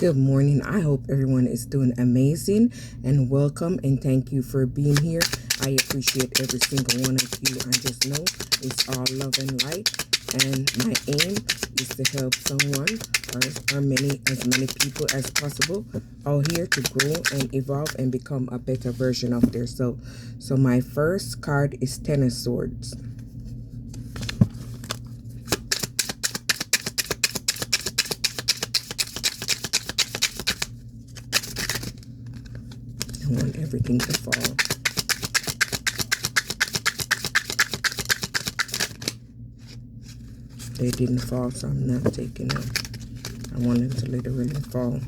Good morning. I hope everyone is doing amazing, and welcome and thank you for being here. I appreciate every single one of you. I just know it's all love and light, and my aim is to help someone or as many people as possible out here to grow and evolve and become a better version of themselves. So my first card is Ten of Swords. I want everything to fall. They didn't fall, so I'm not taking it. I want them to literally fall.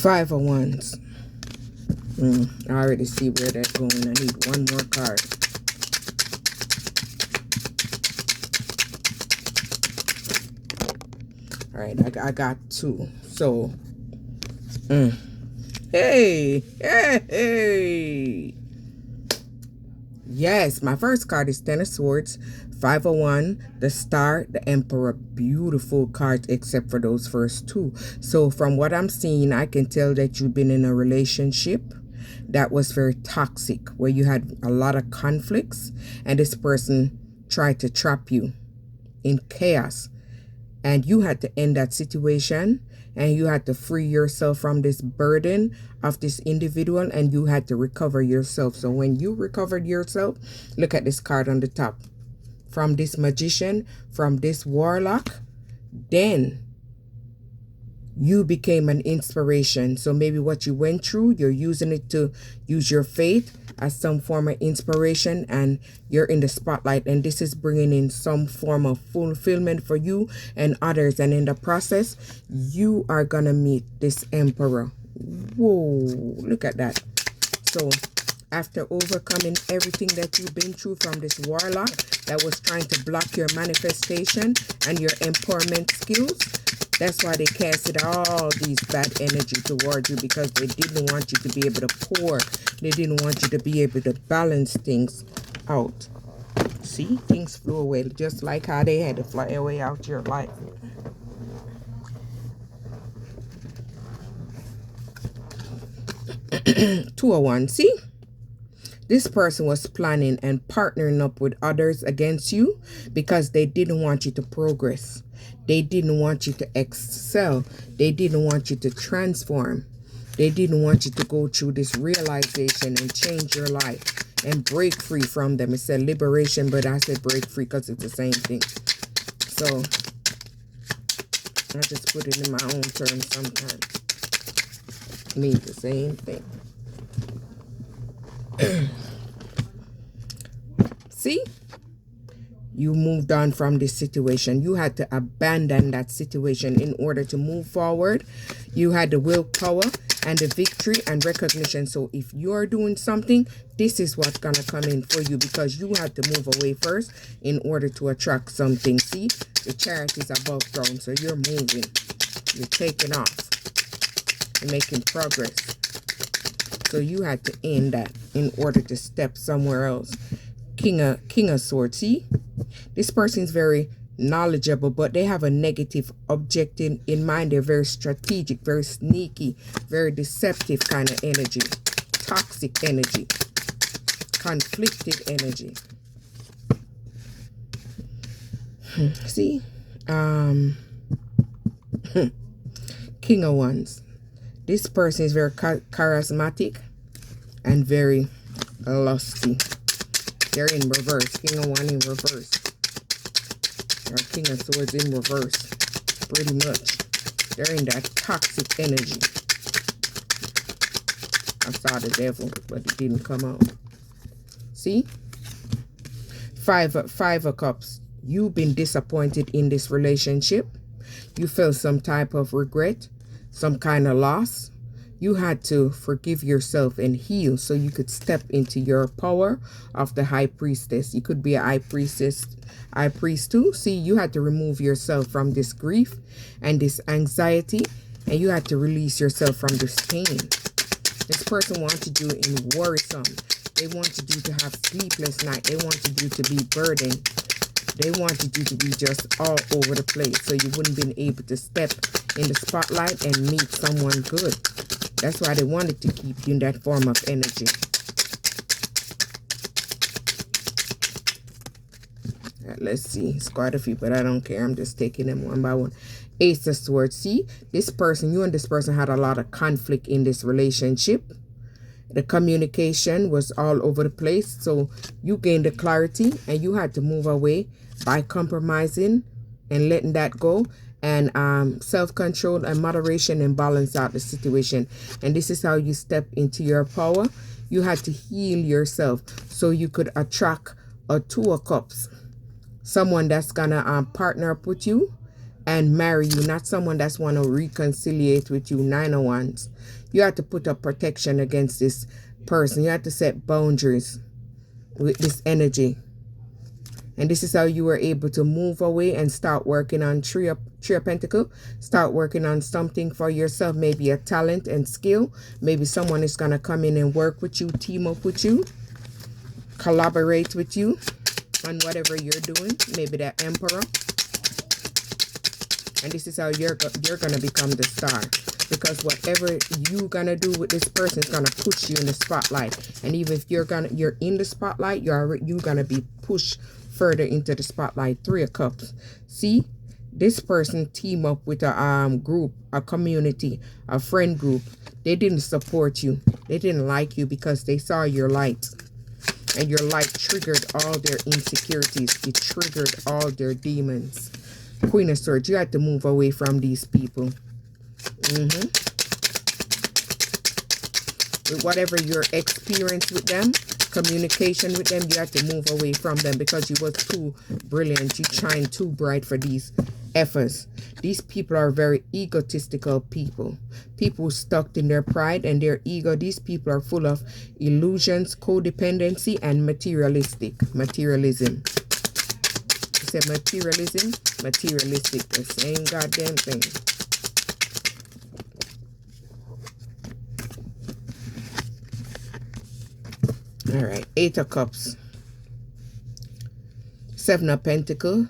Five of Wands. I already see where that's going. I need one more card. All right, I got two. So, hey. Yes, my first card is Ten of Swords, 501, the Star, the Emperor. Beautiful cards except for those first two. So from what I'm seeing, I can tell that you've been in a relationship that was very toxic, where you had a lot of conflicts, and this person tried to trap you in chaos, and you had to end that situation, and you had to free yourself from this burden of this individual, and you had to recover yourself. So when you recovered yourself, look at this card on the top. From this magician, from this warlock, then you became an inspiration. So maybe what you went through, you're using it to use your faith as some form of inspiration, and you're in the spotlight, and this is bringing in some form of fulfillment for you and others, and in the process you are gonna meet this Emperor. Whoa, look at that. So after overcoming everything that you've been through from this warlock that was trying to block your manifestation and your empowerment skills, that's why they casted all these bad energy towards you, because they didn't want you to be able to pour. They didn't want you to be able to balance things out. See, things flew away, just like how they had to fly away out your life. Two of Wands. See, this person was planning and partnering up with others against you because they didn't want you to progress. They didn't want you to excel. They didn't want you to transform. They didn't want you to go through this realization and change your life and break free from them. It said liberation, but I said break free because it's the same thing. So I just put it in my own terms sometimes. It means the same thing. See? You moved on from this situation. You had to abandon that situation in order to move forward. You had the willpower and the victory and recognition. So if you're doing something, this is what's going to come in for you, because you had to move away first in order to attract something. See, the Chariot is above ground. So you're moving. You're taking off. You're making progress. So you had to end that in order to step somewhere else. King of Swords. See? This person is very knowledgeable, but they have a negative objective in mind. They're very strategic, very sneaky, very deceptive kind of energy. Toxic energy. Conflicted energy. See? King of Wands. This person is very charismatic and very lusty. They're in reverse. King of Wands in reverse. Or King of Swords in reverse. Pretty much. They're in that toxic energy. I saw the devil, but it didn't come out. See? Five of Cups. You've been disappointed in this relationship. You felt some type of regret, some kind of loss. You had to forgive yourself and heal so you could step into your power of the High Priestess. You could be a high priest too. See, you had to remove yourself from this grief and this anxiety, and you had to release yourself from this pain. This person wanted you in worrisome. They wanted you to have sleepless night. They wanted you to be burdened. They wanted you to be just all over the place, so you wouldn't been able to step in the spotlight and meet someone good. That's why they wanted to keep you in that form of energy. Let's see. It's quite a few, but I don't care. I'm just taking them one by one. Ace of Swords. See, this person, you and this person had a lot of conflict in this relationship. The communication was all over the place. So you gained the clarity and you had to move away by compromising and letting that go. And self-control and moderation and balance out the situation. And this is how you step into your power. You had to heal yourself so you could attract a Two of Cups. Someone that's gonna partner up with you and marry you, not someone that's want to reconciliate with you. Nine of Wands. You have to put up protection against this person. You have to set boundaries with this energy. And this is how you were able to move away and start working on Three of Pentacles. Start working on something for yourself, maybe a talent and skill. Maybe someone is going to come in and work with you, team up with you, collaborate with you on whatever you're doing. Maybe the Emperor. And this is how you're going to become the star. Because whatever you're going to do with this person is going to push you in the spotlight. And even if you're in the spotlight, you're going to be pushed further into the spotlight. Three of Cups. See, this person team up with a group, a community, a friend group. They didn't support you. They didn't like you because they saw your light. And your light triggered all their insecurities. It triggered all their demons. Queen of Swords, you had to move away from these people. With whatever your experience with them, communication with them, you had to move away from them because you were too brilliant. You shine too bright for these efforts. These people are very egotistical people. People stuck in their pride and their ego. These people are full of illusions, codependency, and materialism. You said materialism, materialistic, the same goddamn thing. All right, Eight of Cups, Seven of Pentacles,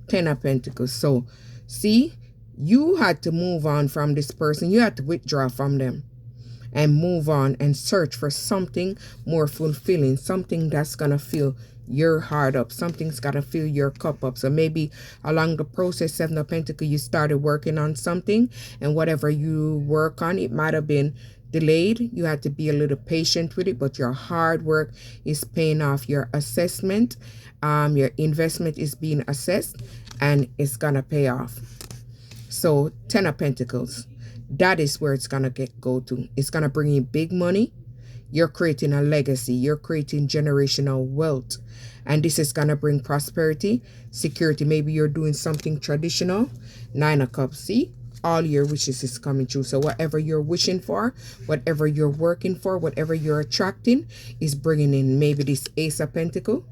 Ten of Pentacles. So, see, you had to move on from this person. You had to withdraw from them and move on and search for something more fulfilling, something that's going to fill your heart up. Something's got to fill your cup up. So maybe along the process, Seven of Pentacles, you started working on something, and whatever you work on, it might have been delayed. You had to be a little patient with it, but your hard work is paying off. Your assessment, your investment is being assessed, and it's going to pay off. So, Ten of Pentacles, that is where it's going to go to. It's going to bring in big money. You're creating a legacy. You're creating generational wealth. And this is going to bring prosperity, security. Maybe you're doing something traditional. Nine of Cups. See? All your wishes is coming true. So whatever you're wishing for, whatever you're working for, whatever you're attracting is bringing in. Maybe this Ace of Pentacles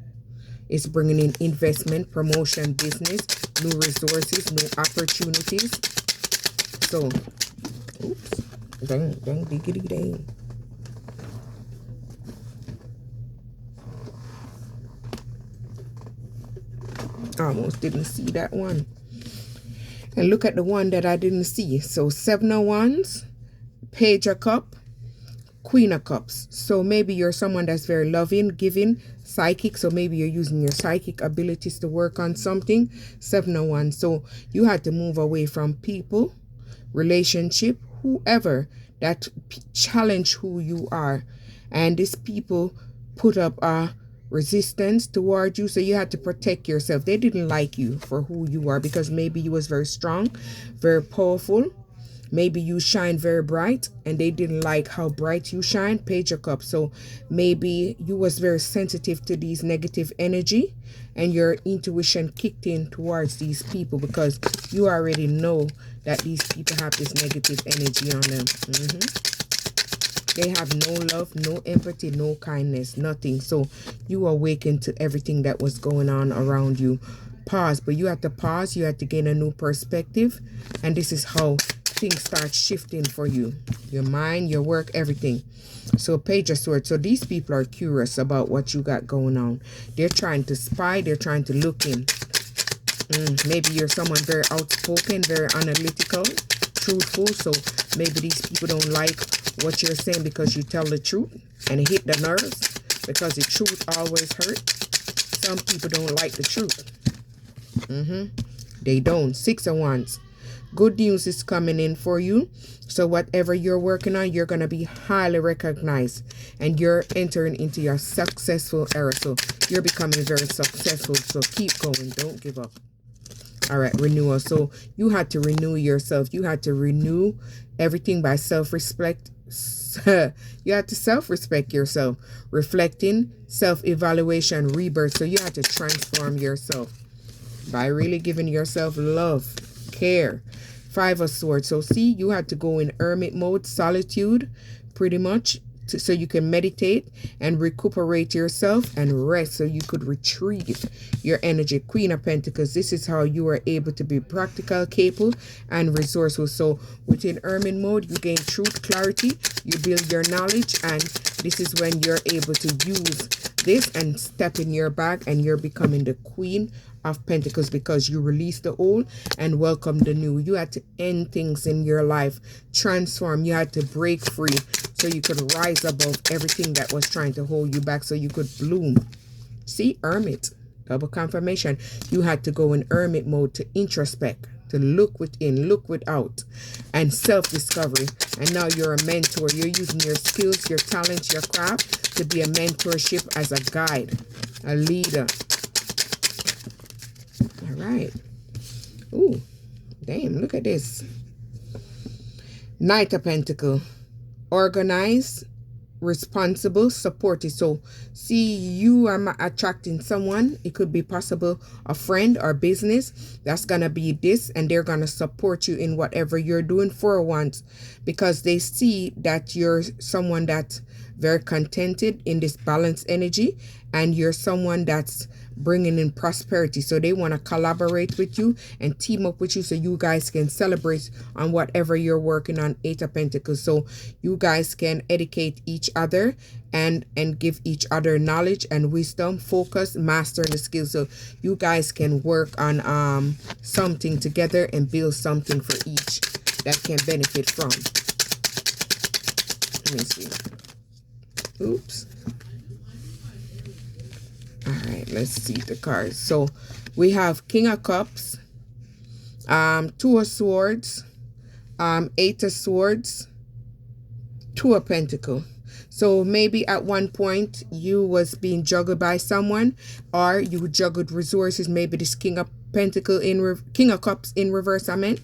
is bringing in investment, promotion, business, new resources, new opportunities. So, oops. Dang, diggity dang. I almost didn't see that one. And look at the one that I didn't see. So, Seven of Wands, Page of Cups, Queen of Cups. So maybe you're someone that's very loving, giving, psychic. So maybe you're using your psychic abilities to work on something. Seven of Wands. So you had to move away from people, relationship, whoever that challenge who you are. And these people put up a resistance toward you, so you had to protect yourself. They didn't like you for who you are because maybe you was very strong, very powerful. Maybe you shine very bright and they didn't like how bright you shine. Page of Cups. So maybe you was very sensitive to these negative energy and your intuition kicked in towards these people because you already know that these people have this negative energy on them. They have no love, no empathy, no kindness, nothing. So you awaken to everything that was going on around you. Pause, but you have to pause. You have to gain a new perspective. And this is how things start shifting for you. Your mind, your work, everything. So Page of Swords. So these people are curious about what you got going on. They're trying to spy. They're trying to look in. Maybe you're someone very outspoken, very analytical, truthful. So maybe these people don't like what you're saying because you tell the truth and it hit the nerves, because the truth always hurts. Some people don't like the truth. They don't. Six of Wands. Good news is coming in for you. So whatever you're working on, you're going to be highly recognized, and you're entering into your successful era. So you're becoming very successful. So keep going. Don't give up. All right, renewal. So you had to renew yourself. You had to renew everything by self-respect. You had to self-respect yourself. Reflecting, self-evaluation, rebirth. So you had to transform yourself by really giving yourself love, care. Five of Swords. So see, you had to go in hermit mode, solitude, pretty much, so you can meditate and recuperate yourself and rest, so you could retrieve your energy. Queen of Pentacles. This is how you are able to be practical, capable, and resourceful. So within hermit mode, you gain truth, clarity, you build your knowledge, and this is when you're able to use this and step in your bag, and you're becoming the Queen of Pentacles, because you release the old and welcome the new. You had to end things in your life, transform. You had to break free so you could rise above everything that was trying to hold you back, so you could bloom. See, hermit, double confirmation. You had to go in hermit mode to introspect, to look within, look without, and self-discovery. And now you're a mentor. You're using your skills, your talents, your craft to be a mentorship as a guide, a leader. All right. Ooh, damn, look at this. Knight of Pentacles. Organized, responsible, supportive. So see, you are attracting someone. It could be possible a friend or business that's gonna be this, and they're gonna support you in whatever you're doing for once, because they see that you're someone that's very contented in this balanced energy, and you're someone that's bringing in prosperity. So they want to collaborate with you and team up with you, so you guys can celebrate on whatever you're working on. Eight of Pentacles. So you guys can educate each other and give each other knowledge and wisdom, focus, master the skills, so you guys can work on something together and build something for each that can benefit from. Let me see. Oops. All right, let's see the cards. So we have King of Cups, Two of Swords, Eight of Swords, Two of Pentacles. So maybe at one point you was being juggled by someone, or you juggled resources. Maybe this King of Pentacles King of Cups in reverse, I meant.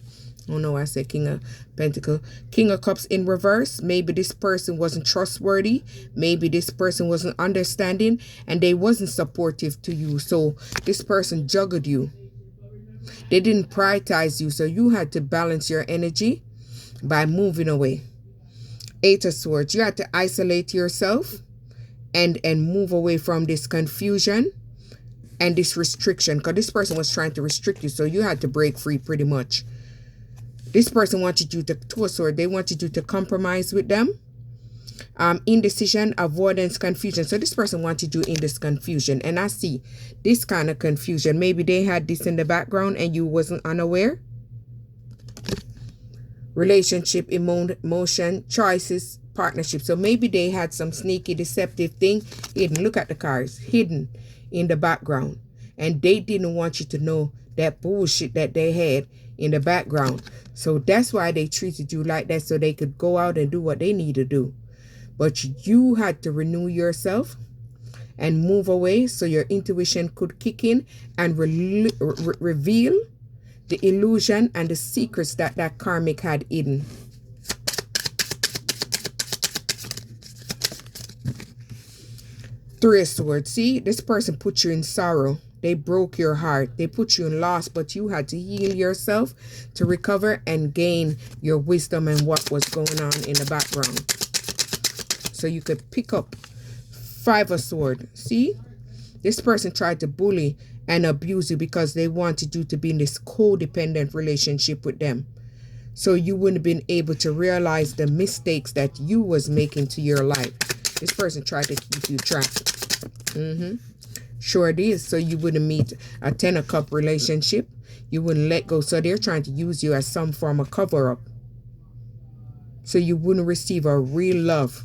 Oh no, I said King of Pentacles. King of Cups in reverse. Maybe this person wasn't trustworthy. Maybe this person wasn't understanding, and they wasn't supportive to you. So this person juggled you. They didn't prioritize you. So you had to balance your energy by moving away. Eight of Swords. You had to isolate yourself and move away from this confusion and this restriction, because this person was trying to restrict you. So you had to break free pretty much. This person wanted you to, Two of Swords, they wanted you to compromise with them. Indecision, avoidance, confusion. So this person wanted you in this confusion. And I see this kind of confusion. Maybe they had this in the background and you wasn't unaware. Relationship, emotion, choices, partnership. So maybe they had some sneaky, deceptive thing hidden. Look at the cards. Hidden in the background. And they didn't want you to know that bullshit that they had in the background. So that's why they treated you like that, so they could go out and do what they need to do. But you had to renew yourself and move away so your intuition could kick in and reveal the illusion and the secrets that that karmic had hidden. Three of Swords. See, this person put you in sorrow. They broke your heart. They put you in loss, but you had to heal yourself to recover and gain your wisdom and what was going on in the background. So you could pick up. Five of Swords. See? This person tried to bully and abuse you because they wanted you to be in this codependent relationship with them. So you wouldn't have been able to realize the mistakes that you was making to your life. This person tried to keep you trapped. Sure it is. So you wouldn't meet a 10 of cup relationship. You wouldn't let go. So they're trying to use you as some form of cover-up. So you wouldn't receive a real love,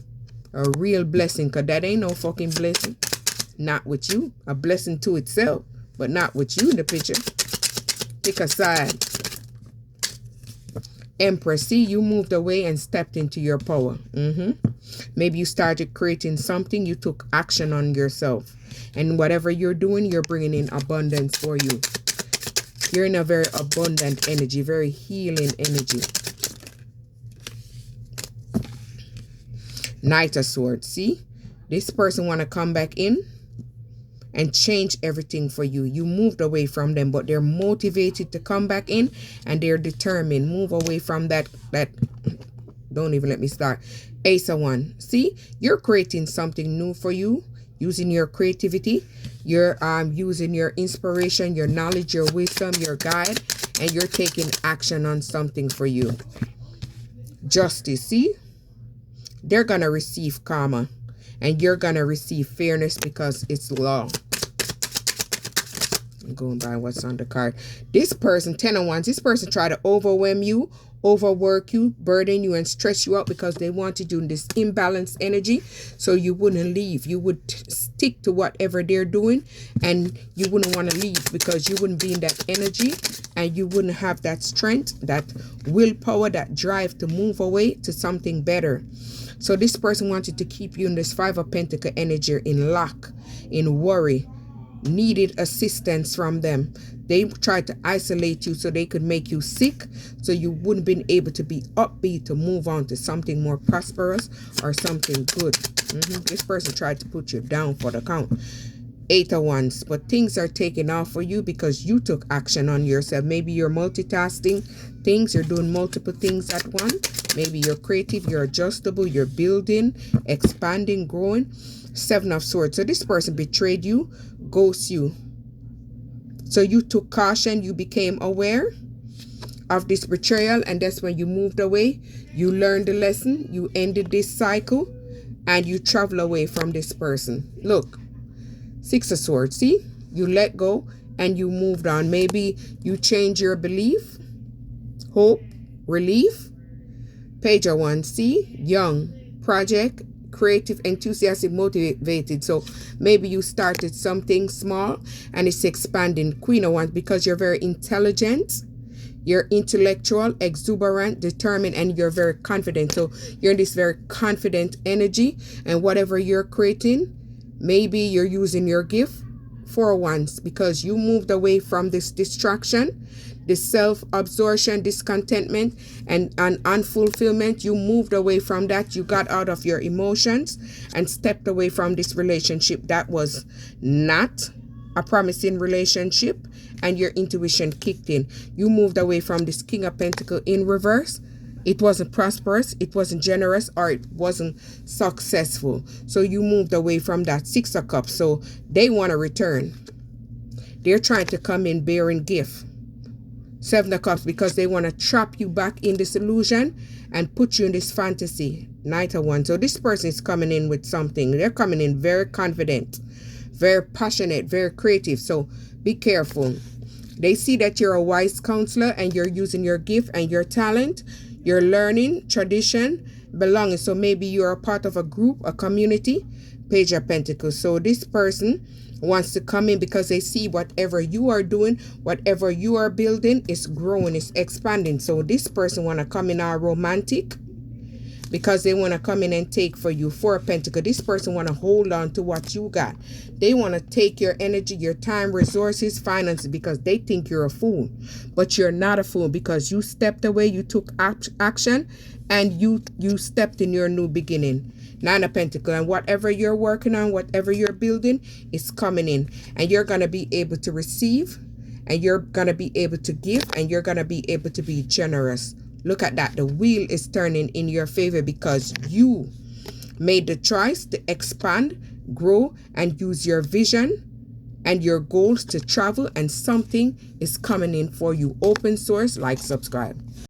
a real blessing, because that ain't no fucking blessing. Not with you. A blessing to itself, but not with you in the picture. Pick a side. Empress, see, you moved away and stepped into your power. Maybe you started creating something. You took action on yourself. And whatever you're doing, you're bringing in abundance for you. You're in a very abundant energy, very healing energy. Knight of Swords, see? This person want to come back in and change everything for you. You moved away from them, but they're motivated to come back in, and they're determined. Move away from that don't even let me start. Ace of Wands. See, you're creating something new for you using your creativity. You're using your inspiration, your knowledge, your wisdom, your guide, and you're taking action on something for you. Justice. See, they're gonna receive karma, and you're gonna receive fairness because it's law. I'm going by what's on the card. This person, 10 of Wands, this person tried to overwhelm you, overwork you, burden you, and stress you out because they wanted you in this imbalanced energy. So you wouldn't leave. You would stick to whatever they're doing, and you wouldn't want to leave because you wouldn't be in that energy, and you wouldn't have that strength, that willpower, that drive to move away to something better. So this person wanted to keep you in this 5 of Pentacles energy, in lack, in worry, needed assistance from them. They tried to isolate you so they could make you sick, so you wouldn't been able to be upbeat to move on to something more prosperous or something good. This person tried to put you down for the count. 8 of Wands, but things are taking off for you because you took action on yourself. Maybe you're multitasking things, you're doing multiple things at once. Maybe you're creative, you're adjustable, you're building, expanding, growing. 7 of Swords. So this person betrayed you, ghosts you. So you took caution, you became aware of this betrayal, and that's when you moved away. You learned the lesson, you ended this cycle, and you travel away from this person. Look, 6 of Swords, see? You let go and you moved on. Maybe you change your belief, hope, relief. Page of Wands, see? Young, project, creative, enthusiastic, motivated. So maybe you started something small and it's expanding. Queen of Wands, because you're very intelligent, you're intellectual, exuberant, determined, and you're very confident. So you're in this very confident energy, and whatever you're creating, maybe you're using your gift. 4 of Wands, because you moved away from this distraction, this self-absorption, discontentment, and unfulfillment. You moved away from that. You got out of your emotions and stepped away from this relationship that was not a promising relationship, and your intuition kicked in. You moved away from this King of Pentacles in reverse. It wasn't prosperous, it wasn't generous, or it wasn't successful. So you moved away from that. 6 of Cups. So they want to return. They're trying to come in bearing gift. 7 of Cups, because they want to trap you back in this illusion and put you in this fantasy. Knight of Wands. So this person is coming in with something. They're coming in very confident, very passionate, very creative. So be careful. They see that you're a wise counselor and you're using your gift and your talent. You're learning, tradition, belonging. So maybe you're a part of a group, a community. Page of Pentacles. So this person wants to come in because they see whatever you are doing, whatever you are building is growing, is expanding. So this person want to come in our romantic because they want to come in and take for you. 4 of Pentacles. This person want to hold on to what you got. They want to take your energy, your time, resources, finances, because they think you're a fool. But you're not a fool, because you stepped away, you took action, and you stepped in your new beginning. 9 of Pentacles. And whatever you're working on, whatever you're building is coming in. And you're going to be able to receive, and you're going to be able to give, and you're going to be able to be generous. Look at that. The wheel is turning in your favor because you made the choice to expand, grow, and use your vision and your goals to travel, and something is coming in for you. Open source, like, subscribe.